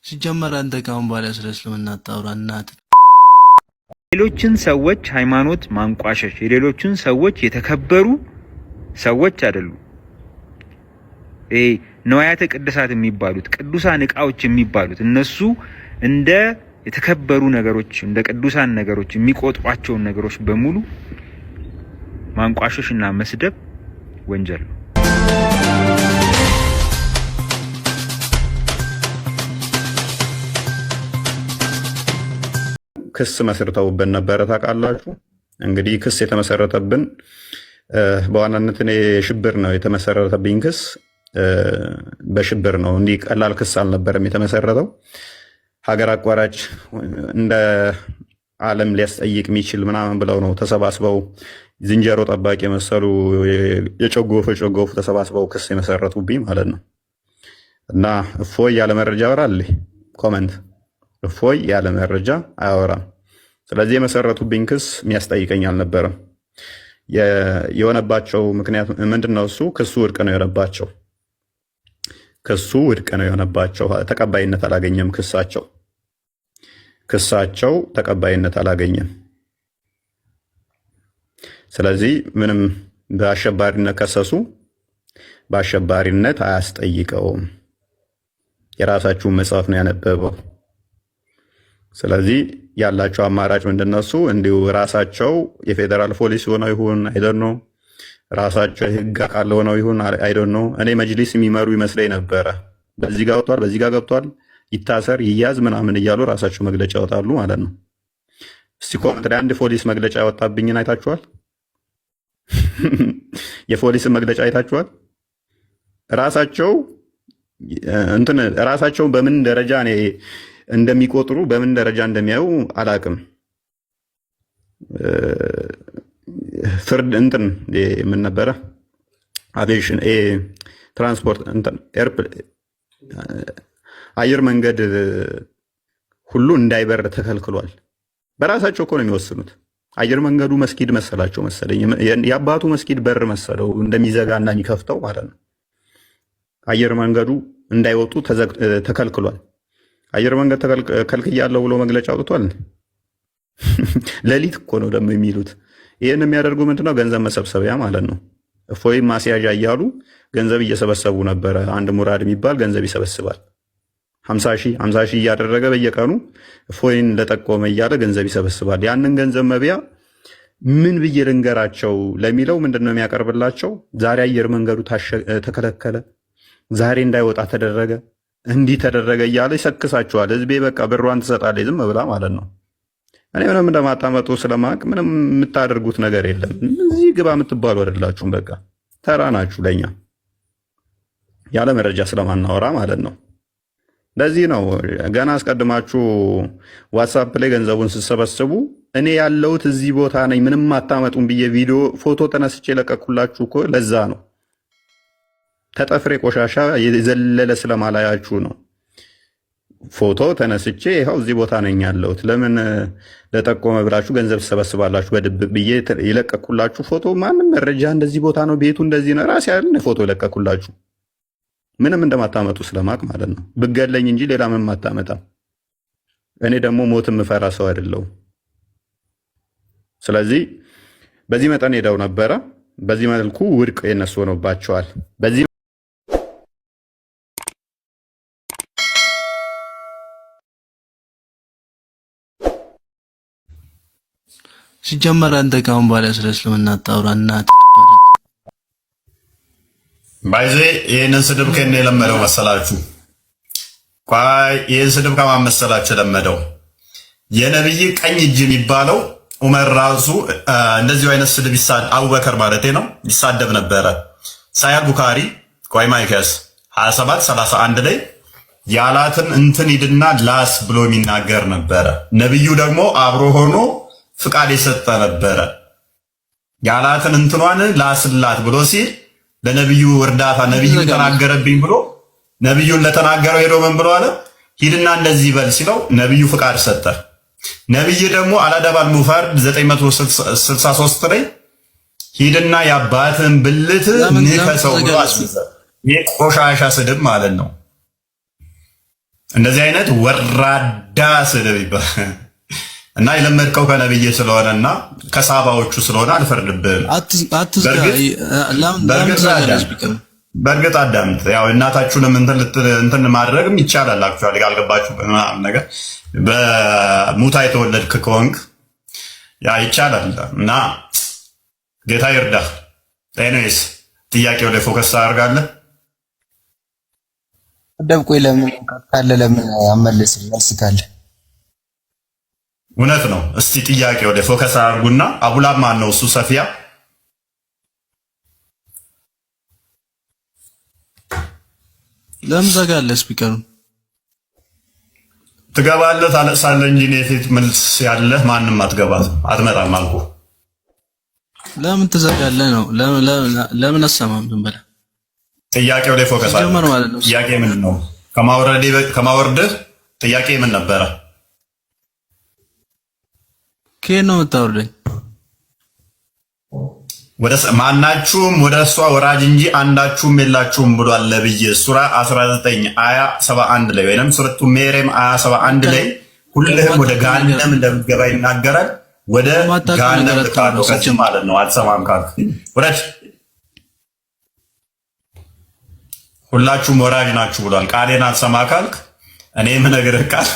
ሲጀመር አንተ ካሁን በኋላ ስለ እስልምና አታውራ እናት። ሌሎችን ሰዎች ሃይማኖት ማንቋሸሽ የሌሎችን ሰዎች የተከበሩ ሰዎች አይደሉም። ነዋያተ ቅድሳት የሚባሉት ቅዱሳን እቃዎች የሚባሉት እነሱ እንደ የተከበሩ ነገሮች እንደ ቅዱሳን ነገሮች የሚቆጥሯቸውን ነገሮች በሙሉ ማንቋሸሽና መስደብ ወንጀል ነው። ክስ መስርተውብን ነበረ። ታውቃላችሁ እንግዲህ ክስ የተመሰረተብን በዋናነት እኔ ሽብር ነው የተመሰረተብኝ ክስ በሽብር ነው። እንዲህ ቀላል ክስ አልነበረም የተመሰረተው። ሀገር አቋራጭ እንደ ዓለም ሊያስጠይቅ የሚችል ምናምን ብለው ነው ተሰባስበው ዝንጀሮ ጠባቂ የመሰሉ የጨጎፉ ተሰባስበው ክስ የመሰረቱብኝ ማለት ነው። እና እፎይ ያለ መረጃ ያወራል። ኮመንት እፎይ ያለ መረጃ አያወራም። ስለዚህ የመሰረቱብኝ ክስ የሚያስጠይቀኝ አልነበረም። የሆነባቸው ምክንያት ምንድነው? እሱ ክሱ ውድቅ ነው የሆነባቸው። ክሱ ውድቅ ነው የሆነባቸው። ተቀባይነት አላገኘም። ክሳቸው ተቀባይነት አላገኘም። ስለዚህ ምንም በአሸባሪነት ከሰሱ፣ በአሸባሪነት አያስጠይቀውም። የራሳችሁን መጽሐፍ ነው ያነበበው። ስለዚህ ያላቸው አማራጭ ምንድነው? እሱ እንዲሁ ራሳቸው የፌዴራል ፖሊስ ሆነው ይሁን አይደል ነው፣ ራሳቸው የህግ አካል ሆነው ይሁን አይደል ነው። እኔ መጅሊስ የሚመሩ ይመስለኝ ነበረ። በዚህ ጋር ወጥቷል፣ በዚህ ጋር ገብቷል፣ ይታሰር ይያዝ ምናምን እያሉ ራሳቸው መግለጫ ያወጣሉ ማለት ነው። እስቲ ኮመንት ላይ አንድ ፖሊስ መግለጫ ያወጣብኝን አይታችኋል? የፖሊስን መግለጫ አይታችኋል? ራሳቸው በምን ደረጃ እኔ እንደሚቆጥሩ በምን ደረጃ እንደሚያዩ አላቅም። ፍርድ ምን ነበረ አቪዬሽን ትራንስፖርት አየር መንገድ ሁሉ እንዳይበር ተከልክሏል። በራሳቸው እኮ ነው የሚወስኑት። አየር መንገዱ መስጊድ መሰላቸው መሰለኝ፣ የአባቱ መስጊድ በር መሰለው እንደሚዘጋና የሚከፍተው ማለት ነው። አየር መንገዱ እንዳይወጡ ተከልክሏል። አየር መንገድ ከልክያለሁ ብሎ መግለጫ አውጥቷል። ሌሊት እኮ ነው ደግሞ የሚሉት። ይህን የሚያደርጉ ምንድነው? ገንዘብ መሰብሰቢያ ማለት ነው። እፎይ ማስያዣ እያሉ ገንዘብ እየሰበሰቡ ነበረ። አንድ ሙራድ የሚባል ገንዘብ ይሰበስባል። 50 ሺህ እያደረገ በየቀኑ እፎይን ለጠቆመ እያለ ገንዘብ ይሰበስባል። ያንን ገንዘብ መብያ ምን ብዬ ልንገራቸው ለሚለው ምንድነው የሚያቀርብላቸው? ዛሬ አየር መንገዱ ተከለከለ፣ ዛሬ እንዳይወጣ ተደረገ፣ እንዲህ ተደረገ እያለ ይሰክሳቸዋል። ህዝቤ በቃ ብሯን ትሰጣለች ዝም ብላ ማለት ነው። እኔ ምንም እንደማታመጡ ስለማቅ ምንም የምታደርጉት ነገር የለም። እዚህ ግባ የምትባሉ አይደላችሁም። በቃ ተራ ናችሁ ለኛ ያለ መረጃ ስለማናወራ ማለት ነው። ለዚህ ነው ገና አስቀድማችሁ ዋትሳፕ ላይ ገንዘቡን ስትሰበስቡ እኔ ያለሁት እዚህ ቦታ ነኝ ምንም አታመጡም ብዬ ቪዲዮ ፎቶ ተነስቼ ለቀኩላችሁ እኮ ለዛ ነው። ተጠፍሬ ቆሻሻ የዘለለ ስለማላያችሁ ነው። ፎቶ ተነስቼ ይኸው እዚህ ቦታ ነኝ ያለሁት። ለምን ለጠቆመ ብላችሁ ገንዘብ ትሰበስባላችሁ? በድብቅ ብዬ የለቀኩላችሁ ፎቶ ማንም መረጃ እንደዚህ ቦታ ነው ቤቱ እንደዚህ ነው ራሴ ያለ ፎቶ የለቀኩላችሁ ምንም እንደማታመጡ ስለማቅ ማለት ነው። ብገለኝ እንጂ ሌላ ምንም አታመጣም። እኔ ደግሞ ሞት የምፈራ ሰው አይደለሁም። ስለዚህ በዚህ መጠን ሄደው ነበረ። በዚህ መልኩ ውድቅ የነሱ ሆኖባቸዋል። በዚህ ሲጀመር አንተ ካሁን በኋላ ስለ እስልምና አታውራ እናት። ባይዜ ይህንን ስድብ ከእኔ የለመደው መሰላችሁ? ይህን ስድብ ከማን መሰላችሁ የለመደው? የነብይ ቀኝ እጅ የሚባለው ዑመር ራሱ እንደዚሁ አይነት ስድብ አቡበከር ማለቴ ነው ይሳደብ ነበረ። ሳሂህ ቡኻሪ ማይከስ 27:31 ላይ ያላትን እንትን ሂድና ላስ ብሎ የሚናገር ነበረ። ነብዩ ደግሞ አብሮ ሆኖ ፍቃድ የሰጠ ነበረ። ያላትን እንትኗን ላስላት ብሎ ሲል ለነብዩ እርዳታ ነብዩ ተናገረብኝ ብሎ ነብዩን ለተናገረው ሄዶ ምን ብሎ አለ? ሂድና እንደዚህ በል ሲለው ነብዩ ፍቃድ ሰጠ። ነብይ ደግሞ አላዳባል ሙፈርድ 963 ላይ ሂድና የአባትን ብልት ንከሰው ብሎ አስይዘ። ይሄ ቆሻሻ ስድብ ማለት ነው። እንደዚህ አይነት ወራዳ ስድብ ይባላል እና የለመድከው ከነብይ ስለሆነና ከሳባዎቹ ስለሆነ አልፈርድብህም። በእርግጥ አዳምጥ። ያው እናታችሁንም እንትን ማድረግም ይቻላል። አክቹአሊ ካልገባችሁ ምናምን ነገር በሙታ የተወለድክ ከሆንክ ያ ይቻላል እና ጌታ ይርዳህ። ኤኒዌይስ ጥያቄው ላይ ፎከስ ታደርጋለህ። ደብቆይ ለምን ካለ ለምን አመለስም? መልስ ካለ እውነት ነው። እስቲ ጥያቄው ላይ ፎከስ አድርጉና አቡላ ማን ነው እሱ? ሰፊያ ለምን ዘጋለህ? ስፒከሩን ትገባለህ፣ ታለቅሳለህ እንጂ እኔ ፊት መልስ ያለህ ማንም አትመጣም አልኩህ። ለምን ትዘጋለህ ነው? ለምን አሰማም? ዝም ብለህ ጥያቄው ላይ ፎከስ አድርግ። ጥያቄ ምንድን ነው? ከማውረድህ ጥያቄ ምን ነበረ? ከየት ነው የምታወርደኝ? ማናችሁም ወደ እሷ ወራጅ እንጂ አንዳችሁም የላችሁም ብሏል ነብይ። ሱራ 19 አያ 71 ላይ ወይንም ሱረቱ መርየም አያ 71 ላይ ሁልህም ወደ ገሃነም እንደምትገባ ይናገራል። ወደ ገሃነም ልካለው ከዚህ ማለት ነው። አልሰማም ካልክ ወራጅ ሁላችሁም ወራጅ ናችሁ ብሏል። ቃሌን አልሰማ ካልክ እኔ የምነግርህ ቃል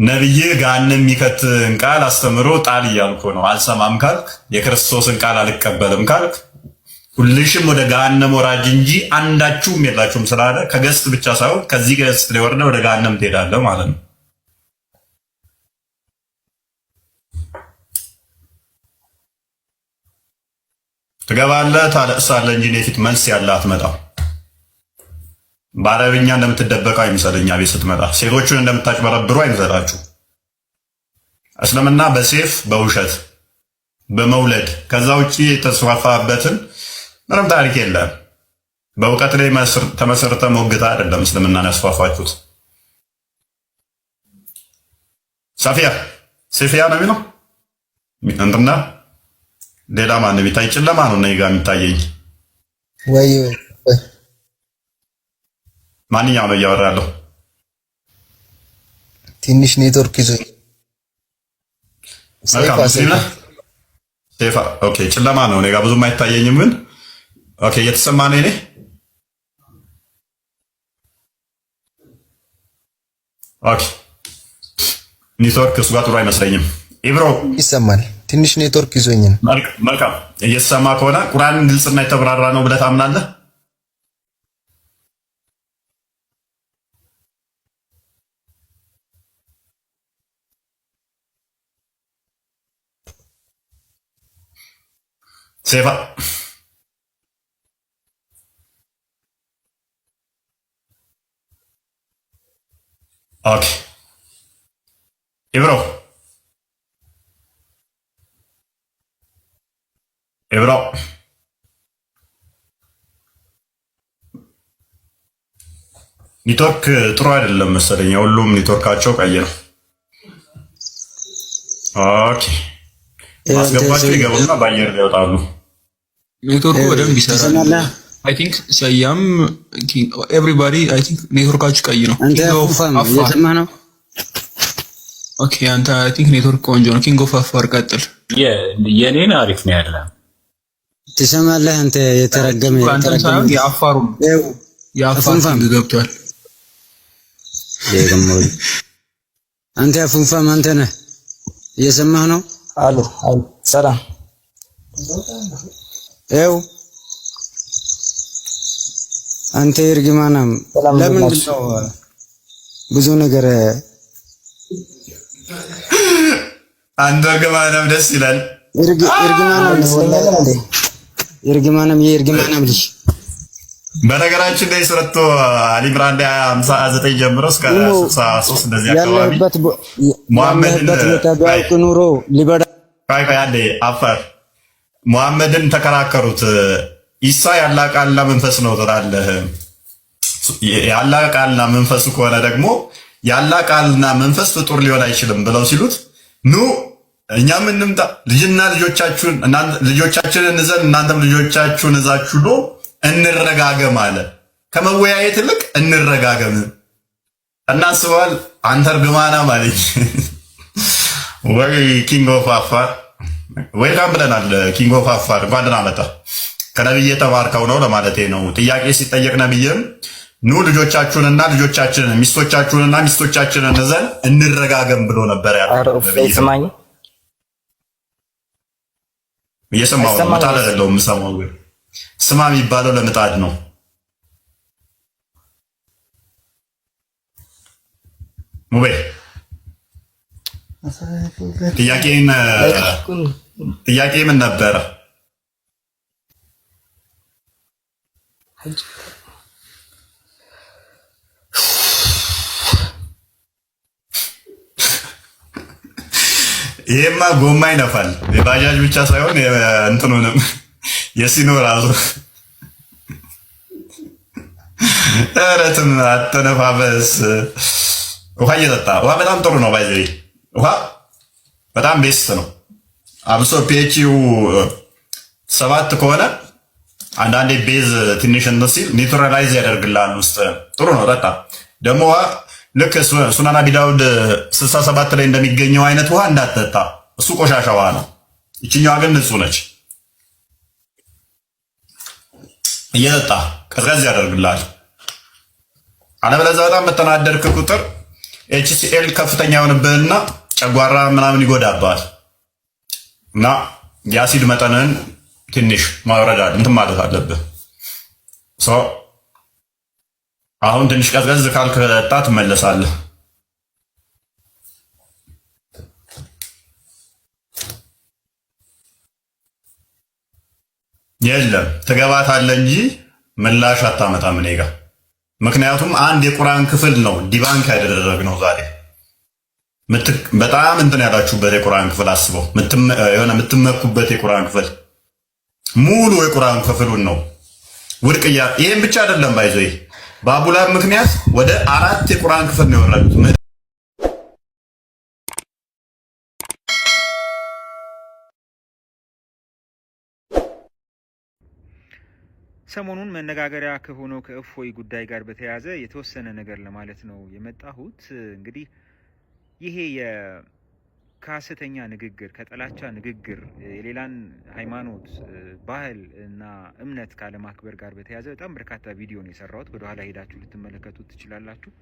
ነብይ ገሃነም የሚከትን ቃል አስተምሮ ጣል እያልኩ ነው። አልሰማም ካልክ የክርስቶስን ቃል አልቀበልም ካልክ ሁልሽም ወደ ገሃነም ወራጅ እንጂ አንዳችሁም የላችሁም ስላለ ከገስት ብቻ ሳይሆን ከዚህ ገስት ላይ ወርደህ ወደ ገሃነም ትሄዳለህ ማለት ነው። ትገባለህ፣ ታለቅሳለህ እንጂ እኔ ፊት መልስ ያለህ አትመጣም። በአረብኛ እንደምትደበቀው አይምሰልኛ። ቤት ስትመጣ ሴቶቹን እንደምታጭበረብሩ አይምሰላችሁ። እስልምና በሴፍ በውሸት በመውለድ ከዛ ውጪ የተስፋፋበትን ምንም ታሪክ የለም። በእውቀት ላይ ተመሰርተ ሞግታ አይደለም እስልምናን ያስፋፋችሁት። ሴፊያ ነው የሚለው እንትና ሌላ ማን የሚታይ ጨለማ ነው እኔ ጋር የሚታየኝ ወይ ማንኛው ነው እያወራ ያለው? ትንሽ ኔትወርክ ይዞ ሴፋ ኦኬ፣ ጨለማ ነው እኔ ጋር ብዙም አይታየኝም፣ ግን ኦኬ እየተሰማ ነው። እኔ ኦኬ ኔትወርክ እሱ ጋር ጥሩ አይመስለኝም። ኢብሮ ይሰማል። ትንሽ ኔትወርክ ይዞኝ ነው። መልካም እየተሰማ ከሆነ ቁርአን ግልጽና የተብራራ ነው ብለህ ታምናለህ? ሴፋ ኦኬ ኢብሮ ኔትወርክ ጥሩ አይደለም መሰለኝ። ሁሉም ኔትወርካቸው ቀይ ነው። ኦኬ ማስገባቸው ይገቡና በአየር ላይ ይወጣሉ። ኔትወርኩ በደንብ ይሰራል። አይ ቲንክ ሰያም ኤቭሪባዲ አይ ቲንክ ኔትወርካችሁ ቀይ ነው። አንተ እየሰማህ ነው? ኦኬ አንተ አይ ቲንክ ኔትወርክ ቆንጆ ነው። ኪንግ ኦፍ አፋር ቀጥል። የኔን አሪፍ ነው ያለ ትሰማለህ? አንተ የተረገመ የአፋሩ ገብቷል። አንተ አፉንፋም አንተ ነህ። እየሰማህ ነው? አሉ ሰላም ኤው አንተ እርግማናም ለምን ነው ብዙ ነገር አንተ እርግማናም ደስ ይላል። እርግማናም የእርግማናም ልጅ በነገራችን ላይ ሱረቱ አሊ ኢምራን 59 ጀምሮ እስከ 63 እንደዚህ አካባቢ ሙሐመድን ኑሮ ሊበዳ ያለ አፋር ሙሐመድን ተከራከሩት። ኢሳ ያላህ ቃልና መንፈስ ነው ትላለህ። ያላህ ቃልና መንፈሱ ከሆነ ደግሞ ያላህ ቃልና መንፈስ ፍጡር ሊሆን አይችልም ብለው ሲሉት ኑ እኛም እንምጣ ልጆቻችንን እዘን እናንተም ልጆቻችሁን እዛችሁ እንረጋገም አለ። ከመወያየት ይልቅ እንረጋገም። እናስበዋል። አንተ እርግማና ማለኝ ወይ ኪንግ ኦፍ አፋር ዌልካም ብለናል። ኪንግ ኦፍ አፋር እንኳን ደህና መጣ። ከነብይ የተማርከው ነው ለማለቴ ነው። ጥያቄ ሲጠየቅ ነብይም ኑ ልጆቻችሁንና ልጆቻችንን ሚስቶቻችሁንና ሚስቶቻችንን ይዘን እንረጋገም ብሎ ነበር ያለው። ስማኝ፣ እየሰማሁ ነው። ምጣድ አይደለሁም የምሰማው፣ ግን ስማ የሚባለው ለምጣድ ነው። ሙቤ ጥያቄ ምን ነበረ? ይሄማ ጎማ ይነፋል። የባጃጅ ብቻ ሳይሆን እንትኑንም የሲኖ ራሱ ረትም አተነፋፈስ። ውሃ እየጠጣ ውሃ በጣም ጥሩ ነው። ባይዘ ውሃ በጣም ቤስት ነው። አብሶ ፒኤችዩ 7 ከሆነ አንዳንዴ ቤዝ ትንሽ ሲል ኒውትራላይዝ ያደርግልሃል ውስጥ። ጥሩ ነው። ጠጣ ደግሞ ውሃ ልክ ሱናን አቢ ዳውድ 67 ላይ እንደሚገኘው አይነት ውሃ እንዳትጠጣ። እሱ ቆሻሻ ውሃ ነው። ይችኛዋ ግን ንጹህ ነች። እየጠጣ ቀዝቀዝ ያደርግልሃል። አለበለዚያ በጣም በተናደድክ ቁጥር ኤችሲኤል ከፍተኛ የሆንብህና ጨጓራ ምናምን ይጎዳብሃል እና የአሲድ መጠንን ትንሽ ማውረድ እንትን ማለት አለብህ። አሁን ትንሽ ቀዝቀዝ ካልክ ጠጣ ትመለሳለህ። የለም ትገባታለህ እንጂ ምላሽ አታመጣም እኔ ጋ። ምክንያቱም አንድ የቁርአን ክፍል ነው ዲባንክ ያደረግነው ዛሬ። በጣም እንትን ያላችሁበት የቁርአን ክፍል አስበው፣ የሆነ የምትመኩበት የቁርአን ክፍል ሙሉ የቁርአን ክፍሉን ነው ውድቅ። ይሄን ብቻ አይደለም ባይዞ በአቡላብ ምክንያት ወደ 4 የቁርአን ክፍል ነው የወረዱት። ሰሞኑን መነጋገሪያ ከሆነው ከእፎይ ጉዳይ ጋር በተያያዘ የተወሰነ ነገር ለማለት ነው የመጣሁት። እንግዲህ ይሄ ከሐሰተኛ ንግግር፣ ከጥላቻ ንግግር፣ የሌላን ሃይማኖት፣ ባህል እና እምነት ካለማክበር ጋር በተያያዘ በጣም በርካታ ቪዲዮ ነው የሰራሁት። ወደኋላ ሄዳችሁ ልትመለከቱት ትችላላችሁ።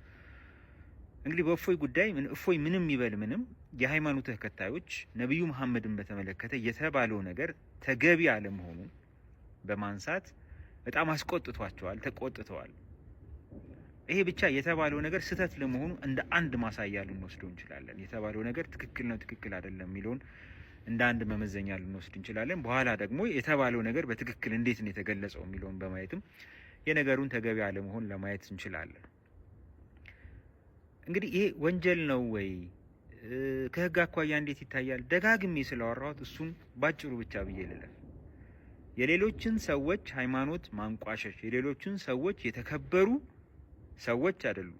እንግዲህ በእፎይ ጉዳይ እፎይ ምንም ይበል ምንም የሃይማኖት ተከታዮች ነቢዩ መሐመድን በተመለከተ የተባለው ነገር ተገቢ አለመሆኑን በማንሳት በጣም አስቆጥቷቸዋል፣ ተቆጥተዋል። ይሄ ብቻ የተባለው ነገር ስህተት ለመሆኑ እንደ አንድ ማሳያ ልንወስደው እንችላለን። የተባለው ነገር ትክክል ነው ትክክል አይደለም የሚለውን እንደ አንድ መመዘኛ ልንወስድ እንችላለን። በኋላ ደግሞ የተባለው ነገር በትክክል እንዴት ነው የተገለጸው የሚለውን በማየትም የነገሩን ተገቢ አለመሆን ለማየት እንችላለን። እንግዲህ ይሄ ወንጀል ነው ወይ ከህግ አኳያ እንዴት ይታያል? ደጋግሜ ስላወራሁት እሱን ባጭሩ ብቻ ብዬ ልለፍ። የሌሎችን ሰዎች ሃይማኖት ማንቋሸሽ፣ የሌሎችን ሰዎች የተከበሩ ሰዎች አይደሉም።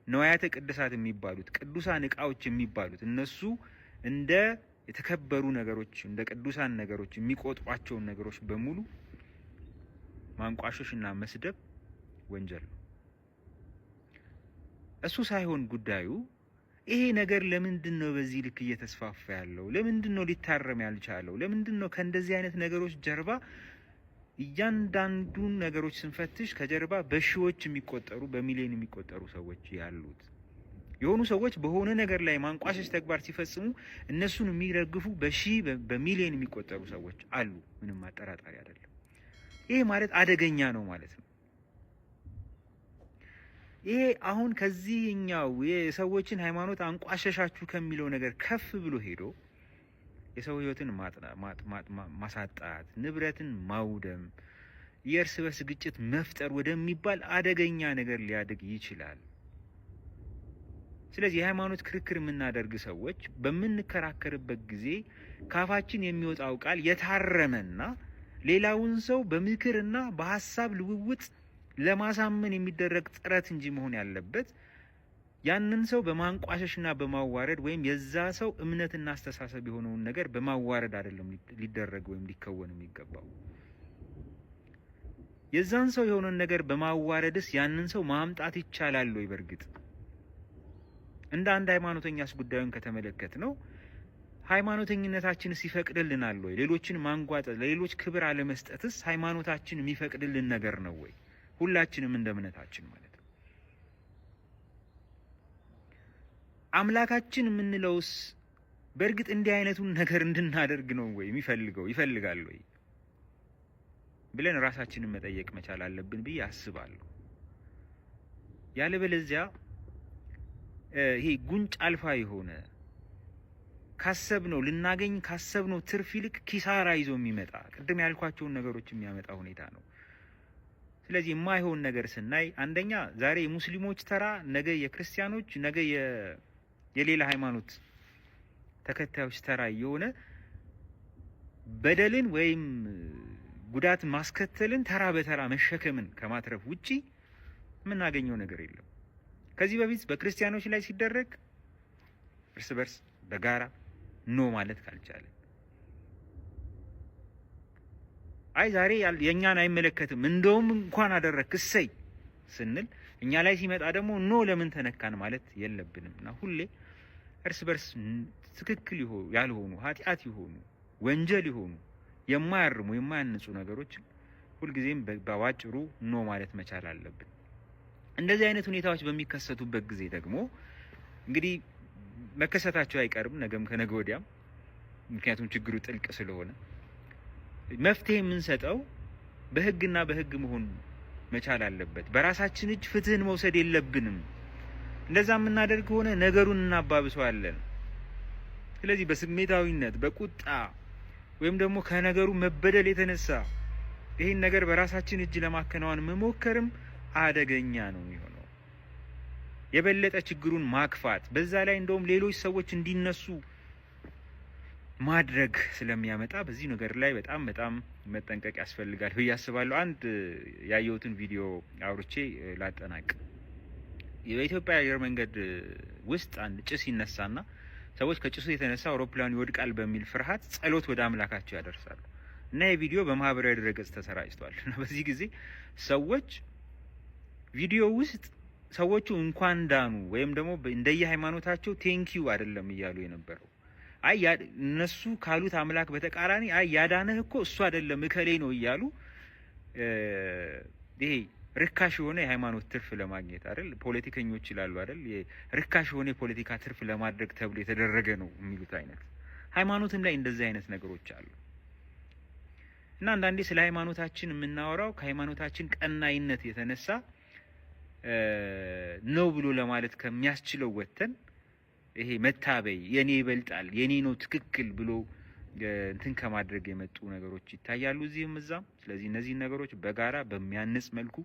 ነዋያተ ቅድሳት የሚባሉት ቅዱሳን እቃዎች የሚባሉት እነሱ እንደ የተከበሩ ነገሮች እንደ ቅዱሳን ነገሮች የሚቆጥሯቸውን ነገሮች በሙሉ ማንቋሸሽ እና መስደብ ወንጀል ነው። እሱ ሳይሆን ጉዳዩ ይሄ ነገር ለምንድን ነው በዚህ ልክ እየተስፋፋ ያለው? ለምንድን ነው ሊታረም ያልቻለው? ለምንድን ነው ከእንደዚህ አይነት ነገሮች ጀርባ እያንዳንዱን ነገሮች ስንፈትሽ ከጀርባ በሺዎች የሚቆጠሩ በሚሊዮን የሚቆጠሩ ሰዎች ያሉት? የሆኑ ሰዎች በሆነ ነገር ላይ ማንቋሸሽ ተግባር ሲፈጽሙ እነሱን የሚረግፉ በሚሊዮን የሚቆጠሩ ሰዎች አሉ። ምንም አጠራጣሪ አይደለም። ይሄ ማለት አደገኛ ነው ማለት ነው። ይሄ አሁን ከዚህኛው የሰዎችን ሃይማኖት አንቋሸሻችሁ ከሚለው ነገር ከፍ ብሎ ሄዶ የሰው ህይወትን ማሳጣት፣ ንብረትን ማውደም፣ የእርስ በርስ ግጭት መፍጠር ወደሚባል አደገኛ ነገር ሊያድግ ይችላል። ስለዚህ የሃይማኖት ክርክር የምናደርግ ሰዎች በምንከራከርበት ጊዜ ካፋችን የሚወጣው ቃል የታረመና ሌላውን ሰው በምክርና በሀሳብ ልውውጥ ለማሳመን የሚደረግ ጥረት እንጂ መሆን ያለበት ያንን ሰው በማንቋሸሽና በማዋረድ ወይም የዛ ሰው እምነትና አስተሳሰብ የሆነውን ነገር በማዋረድ አይደለም ሊደረግ ወይም ሊከወን የሚገባው። የዛን ሰው የሆነን ነገር በማዋረድስ ያንን ሰው ማምጣት ይቻላል ወይ? በእርግጥ እንደ አንድ ሃይማኖተኛስ ጉዳዩን ከተመለከት ነው ሃይማኖተኝነታችንስ ይፈቅድልናል ወይ? ሌሎችን ማንጓጠጥ፣ ለሌሎች ክብር አለመስጠትስ ሃይማኖታችን የሚፈቅድልን ነገር ነው ወይ? ሁላችንም እንደ እምነታችን ማለት ነው። አምላካችን የምንለውስ በእርግጥ እንዲህ አይነቱን ነገር እንድናደርግ ነው ወይ ይፈልጋል ወይ ብለን ራሳችንን መጠየቅ መቻል አለብን ብዬ አስባለሁ። ያለበለዚያ ይሄ ጉንጭ አልፋ የሆነ ካሰብነው ልናገኝ ካሰብነው ትርፍ ይልቅ ኪሳራ ይዞ የሚመጣ ቅድም ያልኳቸውን ነገሮች የሚያመጣ ሁኔታ ነው። ስለዚህ የማይሆን ነገር ስናይ አንደኛ ዛሬ የሙስሊሞች ተራ፣ ነገ የክርስቲያኖች፣ ነገ የሌላ ሃይማኖት ተከታዮች ተራ የሆነ በደልን ወይም ጉዳት ማስከተልን ተራ በተራ መሸከምን ከማትረፍ ውጪ የምናገኘው ነገር የለም። ከዚህ በፊት በክርስቲያኖች ላይ ሲደረግ እርስ በርስ በጋራ ኖ ማለት ካልቻለ አይ ዛሬ የኛን አይመለከትም እንደውም እንኳን አደረክ እሰይ ስንል እኛ ላይ ሲመጣ ደግሞ ኖ ለምን ተነካን ማለት የለብንም እና ሁሌ እርስ በርስ ትክክል ያልሆኑ ኃጢአት የሆኑ ወንጀል የሆኑ የማያርሙ የማያንጹ ነገሮች ሁልጊዜም በዋጭሩ ኖ ማለት መቻል አለብን። እንደዚህ አይነት ሁኔታዎች በሚከሰቱበት ጊዜ ደግሞ እንግዲህ መከሰታቸው አይቀርም ነገም ከነገ ወዲያም፣ ምክንያቱም ችግሩ ጥልቅ ስለሆነ መፍትሄ የምንሰጠው በህግና በህግ መሆን መቻል አለበት። በራሳችን እጅ ፍትህን መውሰድ የለብንም። እንደዛ የምናደርግ ከሆነ ነገሩን እናባብሰዋለን። ስለዚህ በስሜታዊነት በቁጣ ወይም ደግሞ ከነገሩ መበደል የተነሳ ይህን ነገር በራሳችን እጅ ለማከናወን መሞከርም አደገኛ ነው የሚሆነው። የበለጠ ችግሩን ማክፋት፣ በዛ ላይ እንደውም ሌሎች ሰዎች እንዲነሱ ማድረግ ስለሚያመጣ በዚህ ነገር ላይ በጣም በጣም መጠንቀቅ ያስፈልጋል ብዬ አስባለሁ። አንድ ያየሁትን ቪዲዮ አውርቼ ላጠናቅ። በኢትዮጵያ አየር መንገድ ውስጥ አንድ ጭስ ይነሳና ሰዎች ከጭሱ የተነሳ አውሮፕላኑ ይወድቃል በሚል ፍርሃት ጸሎት ወደ አምላካቸው ያደርሳሉ እና የቪዲዮ በማህበራዊ ድረገጽ ተሰራጭቷል እና በዚህ ጊዜ ሰዎች ቪዲዮ ውስጥ ሰዎቹ እንኳን ዳኑ ወይም ደግሞ እንደየ ሃይማኖታቸው ቴንኪዩ አይደለም እያሉ የነበረው አይ እነሱ ካሉት አምላክ በተቃራኒ አይ ያዳነህ እኮ እሱ አይደለም እከሌ ነው እያሉ ይሄ ርካሽ የሆነ የሃይማኖት ትርፍ ለማግኘት አይደል ፖለቲከኞች ይላሉ አይደል ርካሽ የሆነ የፖለቲካ ትርፍ ለማድረግ ተብሎ የተደረገ ነው የሚሉት አይነት ሃይማኖትም ላይ እንደዚህ አይነት ነገሮች አሉ እና አንዳንዴ ስለ ሃይማኖታችን የምናወራው ከሃይማኖታችን ቀናይነት የተነሳ ነው ብሎ ለማለት ከሚያስችለው ወተን ይሄ መታበይ የኔ ይበልጣል የኔ ነው ትክክል ብሎ እንትን ከማድረግ የመጡ ነገሮች ይታያሉ እዚህም እዛም። ስለዚህ እነዚህ ነገሮች በጋራ በሚያንጽ መልኩ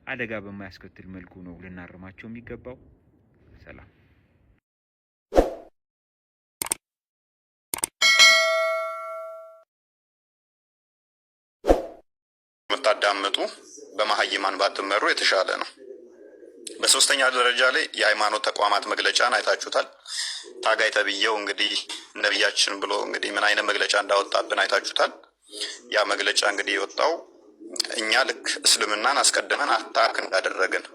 አደጋ በማያስከትል መልኩ ነው ልናርማቸው የሚገባው። ሰላም። የምታዳምጡ በመሀይማን ባትመሩ የተሻለ ነው። በሶስተኛ ደረጃ ላይ የሃይማኖት ተቋማት መግለጫን አይታችሁታል። ታጋይ ተብዬው እንግዲህ ነብያችን ብሎ እንግዲህ ምን አይነት መግለጫ እንዳወጣብን አይታችሁታል። ያ መግለጫ እንግዲህ የወጣው እኛ ልክ እስልምናን አስቀድመን አታክ እንዳደረግን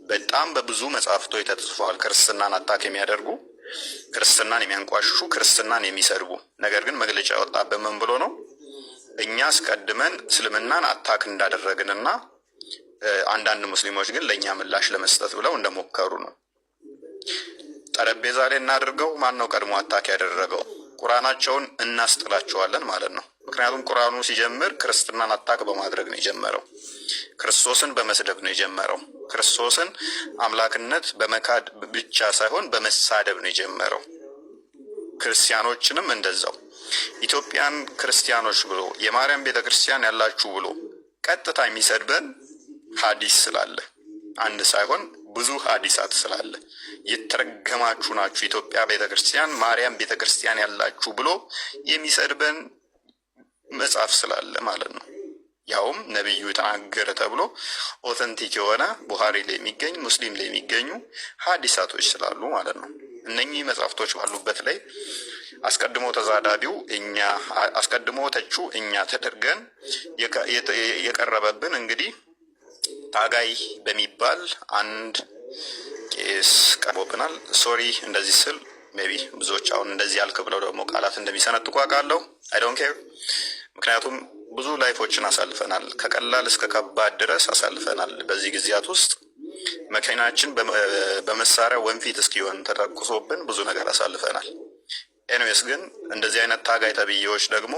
በጣም በብዙ መጽሐፍቶች ተጽፏል። ክርስትናን አታክ የሚያደርጉ፣ ክርስትናን የሚያንቋሽሹ፣ ክርስትናን የሚሰድቡ። ነገር ግን መግለጫ የወጣብን ምን ብሎ ነው? እኛ አስቀድመን እስልምናን አታክ እንዳደረግንና አንዳንድ ሙስሊሞች ግን ለኛ ምላሽ ለመስጠት ብለው እንደሞከሩ ነው። ጠረጴዛ ላይ እናድርገው። ማን ነው ቀድሞ አታክ ያደረገው? ቁርአናቸውን እናስጥላቸዋለን ማለት ነው። ምክንያቱም ቁርአኑ ሲጀምር ክርስትናን አታክ በማድረግ ነው የጀመረው። ክርስቶስን በመስደብ ነው የጀመረው። ክርስቶስን አምላክነት በመካድ ብቻ ሳይሆን በመሳደብ ነው የጀመረው። ክርስቲያኖችንም እንደዛው ኢትዮጵያን ክርስቲያኖች ብሎ የማርያም ቤተክርስቲያን ያላችሁ ብሎ ቀጥታ የሚሰድበን ሐዲስ ስላለ አንድ ሳይሆን ብዙ ሐዲሳት ስላለ የተረገማችሁ ናችሁ ኢትዮጵያ ቤተክርስቲያን ማርያም ቤተክርስቲያን ያላችሁ ብሎ የሚሰድበን መጽሐፍ ስላለ ማለት ነው። ያውም ነብዩ ተናገረ ተብሎ ኦተንቲክ የሆነ ቡኻሪ ላይ የሚገኝ ሙስሊም ላይ የሚገኙ ሐዲሳቶች ስላሉ ማለት ነው። እነኚህ መጽሐፍቶች ባሉበት ላይ አስቀድሞ ተዛዳቢው እኛ አስቀድሞ ተቹ እኛ ተደርገን የቀረበብን እንግዲህ ታጋይ በሚባል አንድ ቄስ ቀርቦብናል። ሶሪ እንደዚህ ስል ሜቢ ብዙዎች አሁን እንደዚህ ያልክ ብለው ደግሞ ቃላት እንደሚሰነጥቁ አውቃለሁ። አይ ዶንት ኬር። ምክንያቱም ብዙ ላይፎችን አሳልፈናል። ከቀላል እስከ ከባድ ድረስ አሳልፈናል። በዚህ ጊዜያት ውስጥ መኪናችን በመሳሪያ ወንፊት እስኪሆን ተተኩሶብን ብዙ ነገር አሳልፈናል። ኤኒዌይስ ግን እንደዚህ አይነት ታጋይ ተብዬዎች ደግሞ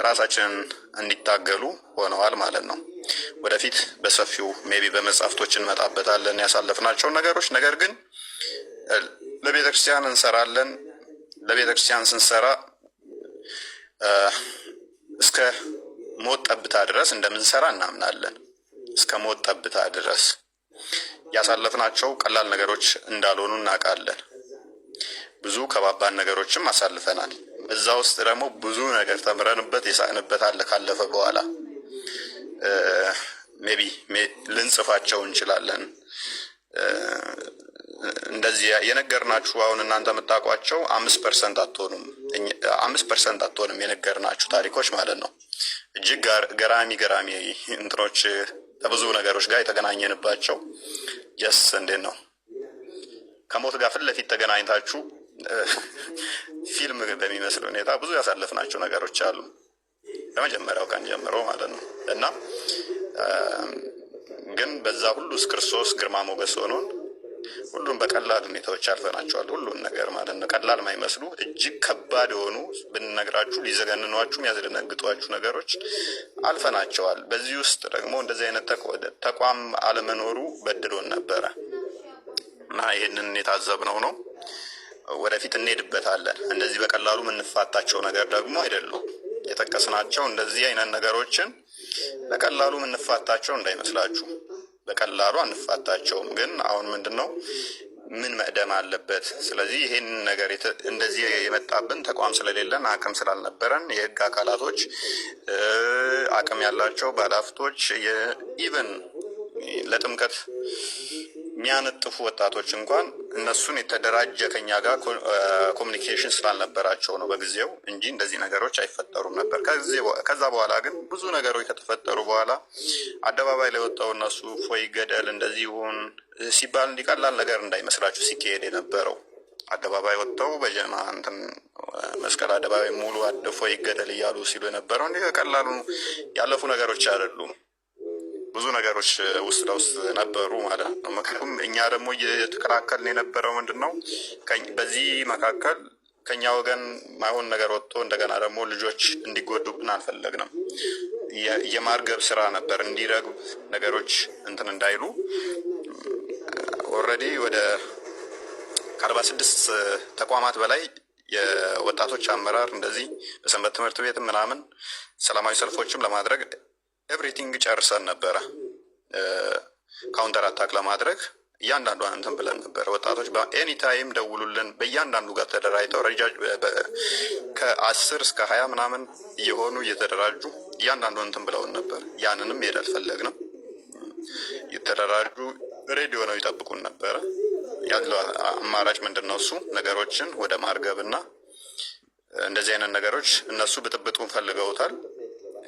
ራሳችንን እንዲታገሉ ሆነዋል ማለት ነው። ወደፊት በሰፊው ሜቢ በመጽሐፍቶች እንመጣበታለን ያሳለፍናቸውን ነገሮች። ነገር ግን ለቤተክርስቲያን እንሰራለን። ለቤተክርስቲያን ስንሰራ እስከ ሞት ጠብታ ድረስ እንደምንሰራ እናምናለን። እስከ ሞት ጠብታ ድረስ ያሳለፍናቸው ቀላል ነገሮች እንዳልሆኑ እናውቃለን። ብዙ ከባባድ ነገሮችም አሳልፈናል። እዛ ውስጥ ደግሞ ብዙ ነገር ተምረንበት የሳቅንበት አለ። ካለፈ በኋላ ሜቢ ልንጽፋቸው እንችላለን። እንደዚህ የነገርናችሁ አሁን እናንተ የምታውቋቸው 5% አትሆኑም። 5% አትሆንም የነገርናችሁ ታሪኮች ማለት ነው። እጅግ ገራሚ እንትኖች ከብዙ ነገሮች ጋር የተገናኘንባቸው ጀስ እንዴት ነው ከሞት ጋር ፊት ለፊት ተገናኝታችሁ ፊልም በሚመስል ሁኔታ ብዙ ያሳለፍናቸው ነገሮች አሉ። ከመጀመሪያው ቀን ጀምሮ ማለት ነው። እና ግን በዛ ሁሉ ክርስቶስ ግርማ ሞገስ ሆኖን ሁሉም በቀላል ሁኔታዎች አልፈናቸዋል። ሁሉን ነገር ማለት ነው። ቀላል ማይመስሉ እጅግ ከባድ የሆኑ ብንነግራችሁ ሊዘገንኗችሁ የሚያስደነግጧችሁ ነገሮች አልፈናቸዋል። በዚህ ውስጥ ደግሞ እንደዚህ አይነት ተቋም አለመኖሩ በድሎን ነበረ እና ይህንን የታዘብነው ነው። ወደፊት እንሄድበታለን። እንደዚህ በቀላሉ የምንፋታቸው ነገር ደግሞ አይደሉም። የጠቀስናቸው እንደዚህ አይነት ነገሮችን በቀላሉ የምንፋታቸው እንዳይመስላችሁ። በቀላሉ አንፋታቸውም። ግን አሁን ምንድነው ምን መቅደም አለበት? ስለዚህ ይሄን ነገር እንደዚህ የመጣብን ተቋም ስለሌለን አቅም ስላልነበረን የህግ አካላቶች አቅም ያላቸው ባለሀብቶች ኢቨን ለጥምቀት የሚያነጥፉ ወጣቶች እንኳን እነሱን የተደራጀ ከኛ ጋር ኮሚኒኬሽን ስላልነበራቸው ነው በጊዜው እንጂ እንደዚህ ነገሮች አይፈጠሩም ነበር። ከዛ በኋላ ግን ብዙ ነገሮች ከተፈጠሩ በኋላ አደባባይ ላይ ወጣው እነሱ ፎይ ገደል እንደዚህ ይሁን ሲባል እንዲቀላል ነገር እንዳይመስላችሁ ሲካሄድ የነበረው አደባባይ ወጣው በጀማ እንትን መስቀል አደባባይ ሙሉ ፎይ ገደል እያሉ ሲሉ የነበረው እንዲህ ቀላሉ ያለፉ ነገሮች አይደሉም። ብዙ ነገሮች ውስጥ ለውስጥ ነበሩ ማለት ነው። ምክንያቱም እኛ ደግሞ እየተከላከልን የነበረው ምንድነው በዚህ መካከል ከኛ ወገን ማይሆን ነገር ወጥቶ እንደገና ደግሞ ልጆች እንዲጎዱብን አልፈለግንም። የማርገብ ስራ ነበር፣ እንዲረግብ ነገሮች እንትን እንዳይሉ። ኦልሬዲ ወደ 46 ተቋማት በላይ የወጣቶች አመራር እንደዚህ በሰንበት ትምህርት ቤት ምናምን ሰላማዊ ሰልፎችም ለማድረግ ኤቭሪቲንግ ጨርሰን ነበረ። ካውንተር አታክ ለማድረግ እያንዳንዷን እንትን ብለን ነበረ። ወጣቶች በኤኒ ታይም ደውሉልን። በእያንዳንዱ ጋር ተደራጅተው ከ10 እስከ 20 ምናምን እየሆኑ እየተደራጁ እያንዳንዱ እንትን ብለውን ነበር። ያንንም ሄድ አልፈለግንም። የተደራጁ ሬዲዮ ነው ይጠብቁን ነበረ። ያለው አማራጭ ምንድን ነው? እሱ ነገሮችን ወደ ማርገብና እንደዚህ አይነት ነገሮች እነሱ ብጥብጡን ፈልገውታል።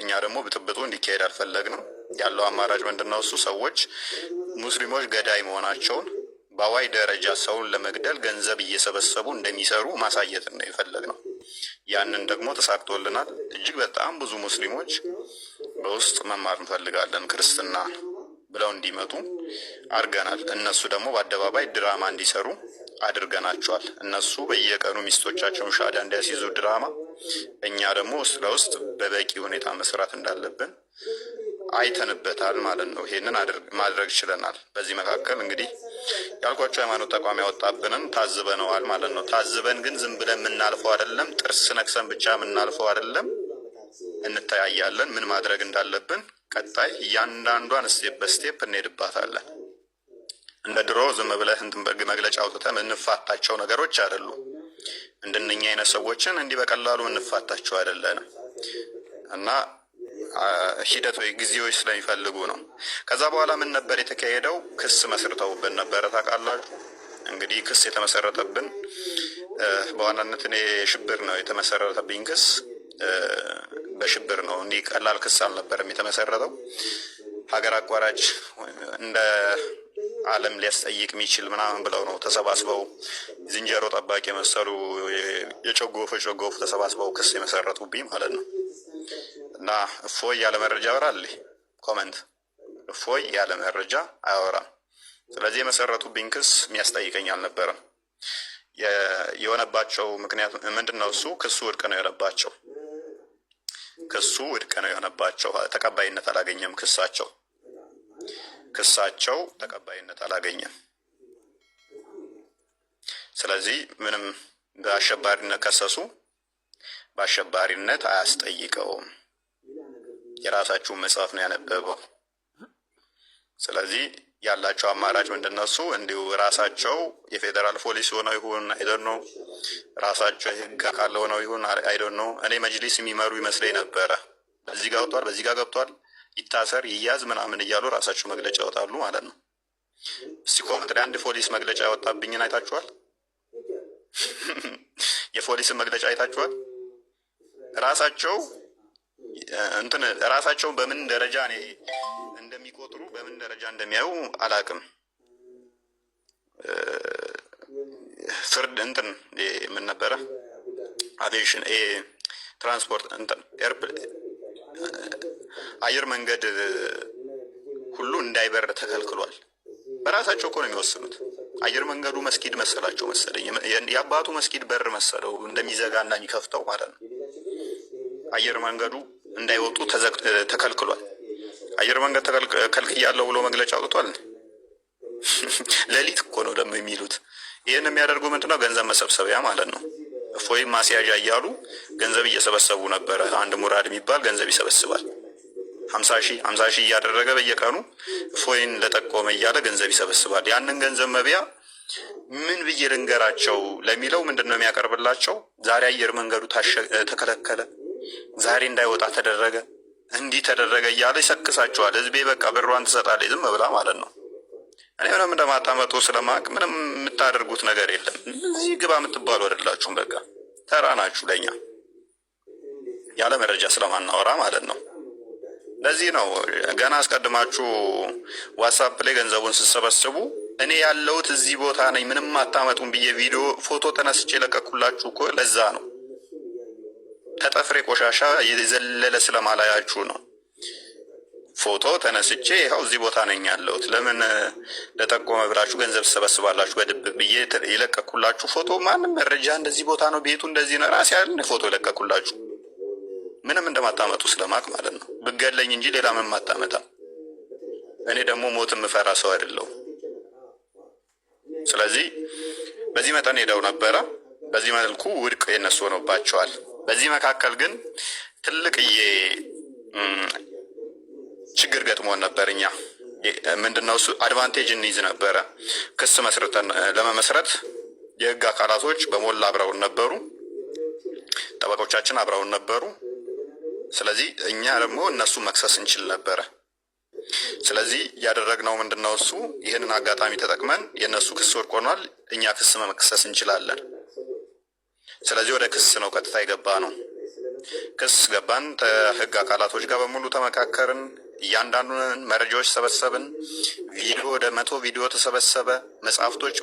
እኛ ደግሞ ብጥብጡ እንዲካሄድ አልፈለግንም። ያለው አማራጭ ምንድነው? እሱ ሰዎች ሙስሊሞች ገዳይ መሆናቸውን በአዋይ ደረጃ ሰውን ለመግደል ገንዘብ እየሰበሰቡ እንደሚሰሩ ማሳየት ነው የፈለግነው። ያንን ደግሞ ተሳክቶልናል። እጅግ በጣም ብዙ ሙስሊሞች በውስጥ መማር እንፈልጋለን ክርስትና ብለው እንዲመጡ አድርገናል። እነሱ ደግሞ በአደባባይ ድራማ እንዲሰሩ አድርገናቸዋል። እነሱ በየቀኑ ሚስቶቻቸውን ሻዳ እንዲያስይዙ ድራማ፣ እኛ ደግሞ ውስጥ ለውስጥ በበቂ ሁኔታ መስራት እንዳለብን አይተንበታል ማለት ነው። ይሄንን ማድረግ ችለናል። በዚህ መካከል እንግዲህ ያልኳቸው ሃይማኖት ተቋም ያወጣብንን ታዝበነዋል ማለት ነው። ታዝበን ግን ዝም ብለን የምናልፈው አይደለም። ጥርስ ነክሰን ብቻ የምናልፈው አይደለም። እንተያያለን ምን ማድረግ እንዳለብን። ቀጣይ እያንዳንዷን ስቴፕ በስቴፕ እንሄድባታለን። እንደ ድሮ ዝም ብለህ እንትን መግለጫ አውጥተን እንፋታቸው ነገሮች አይደሉም። እንደነኛ አይነት ሰዎችን እንዲህ በቀላሉ እንፋታቸው አይደለንም እና ሂደቶች ጊዜዎች ስለሚፈልጉ ነው። ከዛ በኋላ ምን ነበር የተካሄደው? ክስ መስርተውብን ነበረ ታውቃላችሁ። እንግዲህ ክስ የተመሰረተብን በዋናነት እኔ ሽብር ነው የተመሰረተብኝ ክስ በሽብር ነው። እንዲህ ቀላል ክስ አልነበረም የተመሰረተው። ሀገር አቋራጭ እንደ ዓለም ሊያስጠይቅ የሚችል ምናምን ብለው ነው ተሰባስበው ዝንጀሮ ጠባቂ የመሰሉ የጨጎፉ ተሰባስበው ክስ የመሰረቱብኝ ማለት ነው። እና እፎይ ያለ መረጃ ያወራል። ኮመንት እፎይ ያለ መረጃ አያወራም። ስለዚህ የመሰረቱብኝ ክስ የሚያስጠይቀኝ አልነበረም። የሆነባቸው ምክንያት ምንድነው? እሱ ክሱ ውድቅ ነው የሆነባቸው። ክሱ ውድቅ ነው የሆነባቸው። ተቀባይነት አላገኘም። ክሳቸው ተቀባይነት አላገኘም። ስለዚህ ምንም በአሸባሪነት ከሰሱ፣ በአሸባሪነት አያስጠይቀውም። የራሳችሁን መጽሐፍ ነው ያነበበው። ስለዚህ ያላቸው አማራጭ ምንድነው? እሱ እንዲሁ ራሳቸው የፌዴራል ፖሊስ ሆነው ይሁን አይዶን ነው፣ ራሳቸው የህግ አካል ሆነው ይሁን አይዶን ነው። እኔ መጅሊስ የሚመሩ ይመስለኝ ነበረ። በዚህ ጋር ወጥቷል፣ በዚህ ጋር ገብቷል፣ ይታሰር ይያዝ ምናምን እያሉ ራሳቸው መግለጫ ያወጣሉ ማለት ነው። እስቲ ኮመንት ላይ አንድ ፖሊስ መግለጫ ያወጣብኝን አይታችኋል? የፖሊስን መግለጫ አይታችኋል? ራሳቸው በምን ደረጃ እንደሚቆጥሩ በምን ደረጃ እንደሚያዩ አላቅም። ፍርድ ምን ነበረ አቪዬሽን ትራንስፖርት አየር መንገድ ሁሉ እንዳይበር ተከልክሏል። በራሳቸው እኮ ነው የሚወስኑት። አየር መንገዱ መስጊድ መሰላቸው መሰለኝ፣ የአባቱ መስጊድ በር መሰለው እንደሚዘጋ እና የሚከፍተው ማለት ነው። አየር መንገዱ እንዳይወጡ ተከልክሏል። አየር መንገድ ከልክያለሁ ብሎ መግለጫ አውጥቷል። ሌሊት እኮ ነው ደግሞ የሚሉት። ይህን የሚያደርጉ ምንድነው? ገንዘብ መሰብሰቢያ ማለት ነው። እፎይም ማስያዣ እያሉ ገንዘብ እየሰበሰቡ ነበረ። አንድ ሙራድ የሚባል ገንዘብ ይሰበስባል። 50 ሺህ እያደረገ በየቀኑ እፎይን ለጠቆመ እያለ ገንዘብ ይሰበስባል። ያንን ገንዘብ መብያ ምን ብዬ ልንገራቸው ለሚለው ምንድነው የሚያቀርብላቸው? ዛሬ አየር መንገዱ ተከለከለ፣ ዛሬ እንዳይወጣ ተደረገ፣ እንዲህ ተደረገ እያለ ይሰክሳቸዋል። ህዝቤ በቃ ብሯን ትሰጣለች ዝም ብላ ማለት ነው። እኔ ምንም እንደማታመጡ ስለማቅ ምንም የምታደርጉት ነገር የለም። እዚህ ግባ የምትባሉ አይደላችሁም። በቃ ተራ ናችሁ ለኛ ያለ መረጃ ስለማናወራ ማለት ነው። ለዚህ ነው ገና አስቀድማችሁ ዋትስአፕ ላይ ገንዘቡን ስትሰበስቡ እኔ ያለሁት እዚህ ቦታ ነኝ ምንም አታመጡም ብዬ ቪዲዮ ፎቶ ተነስቼ ለቀኩላችሁ እኮ ለዛ ነው። ተጠፍሬ ቆሻሻ የዘለለ ስለማላያችሁ ነው። ፎቶ ተነስቼ ይኸው እዚህ ቦታ ነኝ ያለሁት። ለምን ለጠቆመ ብላችሁ ገንዘብ ትሰበስባላችሁ? በድብ ብዬ የለቀኩላችሁ ፎቶ ማንም መረጃ እንደዚህ ቦታ ነው ቤቱ እንደዚህ ነው ራሴ ያለ ፎቶ የለቀኩላችሁ ምንም እንደማታመጡ ስለማቅ ማለት ነው። ብገለኝ እንጂ ሌላ ምንም አታመጣም። እኔ ደግሞ ሞት የምፈራ ሰው አይደለሁም። ስለዚህ በዚህ መጠን ሄደው ነበረ። በዚህ መልኩ ውድቅ የነሱ ሆኖባቸዋል። በዚህ መካከል ግን ትልቅዬ ችግር ገጥሞን ነበር። እኛ ምንድነው እሱ አድቫንቴጅ እንይዝ ነበረ። ክስ መስርተን ለመመስረት የህግ አካላቶች በሞላ አብረውን ነበሩ፣ ጠበቆቻችን አብረውን ነበሩ። ስለዚህ እኛ ደግሞ እነሱ መክሰስ እንችል ነበረ። ስለዚህ ያደረግነው ምንድነው እሱ ይህንን አጋጣሚ ተጠቅመን የእነሱ ክስ ወድቅ ሆኗል፣ እኛ ክስ መክሰስ እንችላለን። ስለዚህ ወደ ክስ ነው ቀጥታ የገባ ነው። ክስ ገባን። ከህግ አካላቶች ጋር በሙሉ ተመካከርን። እያንዳንዱን መረጃዎች ሰበሰብን። ቪዲዮ ወደ 100 ቪዲዮ ተሰበሰበ። መጽሐፍቶች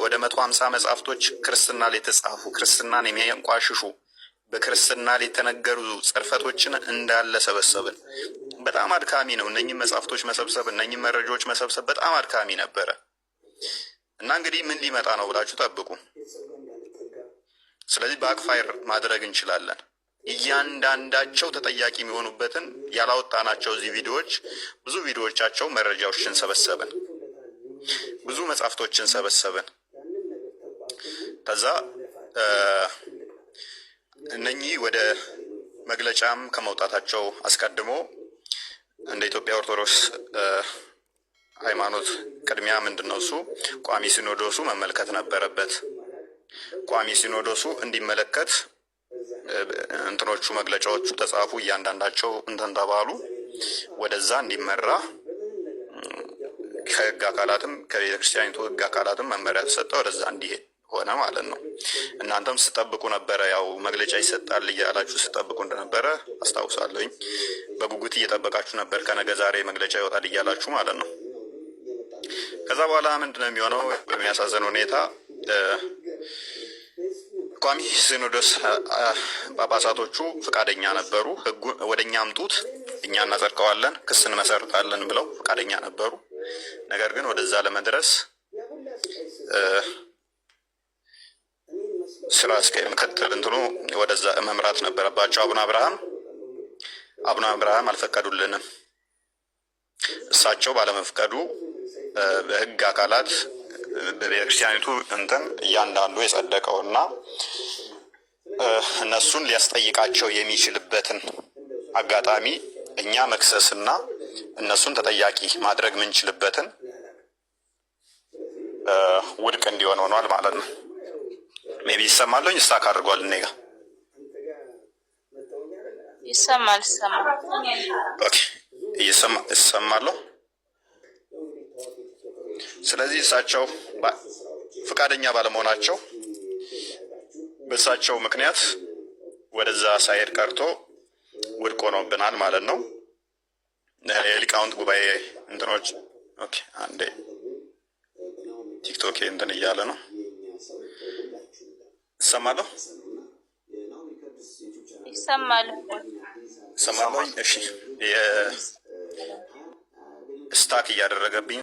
ወደ 150 መጽሐፍቶች ክርስትና ላይ የተጻፉ ክርስትናን የሚያንቋሽሹ በክርስትና ላይ የተነገሩ ጽርፈቶችን እንዳለ ሰበሰብን። በጣም አድካሚ ነው እነኚህ መጽሐፍቶች መሰብሰብ፣ እነኚህ መረጃዎች መሰብሰብ በጣም አድካሚ ነበረ እና እንግዲህ ምን ሊመጣ ነው ብላችሁ ጠብቁ። ስለዚህ ባክፋየር ማድረግ እንችላለን። እያንዳንዳቸው ተጠያቂ የሚሆኑበትን ያላወጣናቸው እዚህ ቪዲዮዎች ብዙ ቪዲዮዎቻቸው መረጃዎችን ሰበሰብን፣ ብዙ መጽሐፍቶችን ሰበሰብን። ከዛ እነኚህ ወደ መግለጫም ከመውጣታቸው አስቀድሞ እንደ ኢትዮጵያ ኦርቶዶክስ ሃይማኖት ቅድሚያ ምንድነው እሱ ቋሚ ሲኖዶሱ መመልከት ነበረበት። ቋሚ ሲኖዶሱ እንዲመለከት እንትኖቹ መግለጫዎቹ ተጻፉ፣ እያንዳንዳቸው እንትን ተባሉ፣ ወደዛ እንዲመራ ከህግ አካላትም ከቤተክርስቲያኒቱ ህግ አካላትም መመሪያ ተሰጠ፣ ወደዛ እንዲሄድ ሆነ ማለት ነው። እናንተም ስጠብቁ ነበረ፣ ያው መግለጫ ይሰጣል እያላችሁ ስጠብቁ እንደነበረ አስታውሳለሁኝ። በጉጉት እየጠበቃችሁ ነበር፣ ከነገ ዛሬ መግለጫ ይወጣል እያላችሁ ማለት ነው። ከዛ በኋላ ምንድነው የሚሆነው? በሚያሳዝን ሁኔታ ቋሚ ሲኖዶስ ጳጳሳቶቹ ፈቃደኛ ነበሩ። ህጉ ወደኛ አምጡት፣ እኛ እናጸድቀዋለን፣ ክስ እንመሰርታለን ብለው ፈቃደኛ ነበሩ። ነገር ግን ወደዛ ለመድረስ ስራ እስከ ምክትል እንትኑ ወደዛ መምራት ነበረባቸው። አቡነ አብርሃም አልፈቀዱልንም። እሳቸው ባለመፍቀዱ በህግ አካላት በቤተክርስቲያኒቱ እንትን እያንዳንዱ የጸደቀውና እነሱን ሊያስጠይቃቸው የሚችልበትን አጋጣሚ እኛ መክሰስና እነሱን ተጠያቂ ማድረግ ምንችልበትን ውድቅ እንዲሆን ሆኗል ማለት ነው። ሜቢ ይሰማለኝ ስታክ አድርጓል። እኔ ጋር ይሰማል። ኦኬ ይሰማለሁ። ስለዚህ እሳቸው ፈቃደኛ ባለመሆናቸው በእሳቸው ምክንያት ወደዛ ሳይሄድ ቀርቶ ውድቅ ሆኖብናል ማለት ነው። የሊቃውንት ጉባኤ እንትኖች ኦኬ፣ አንዴ ቲክቶክ እንትን እያለ ነው። ይሰማለሁ? ይሰማል። እሺ፣ ስታክ እያደረገብኝ